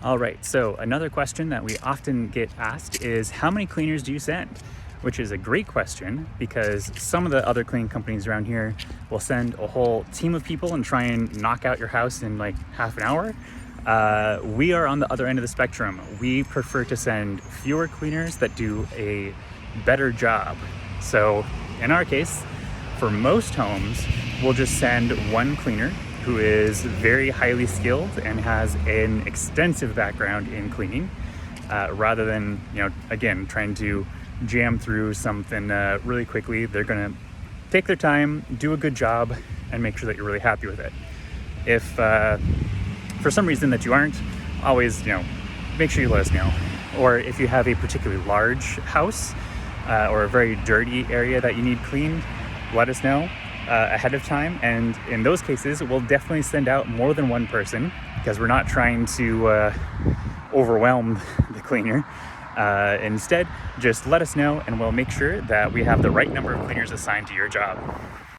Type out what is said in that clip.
All right, so another question that we often get asked is how many cleaners do you send? Which is a great question because some of the other cleaning companies around here will send a whole team of people and try and knock out your house in like half an hour. We are on the other end of the spectrum. We prefer to send fewer cleaners that do a better job. So in our case, for most homes, we'll just send one cleaner who is very highly skilled and has an extensive background in cleaning, rather than, again, trying to jam through something really quickly. They're gonna take their time, do a good job, and make sure that you're really happy with it. If for some reason that you aren't, always, make sure you let us know. Or if you have a particularly large house or a very dirty area that you need cleaned, let us know ahead of time, and in those cases we'll definitely send out more than one person because we're not trying to overwhelm the cleaner. Instead, just let us know and we'll make sure that we have the right number of cleaners assigned to your job.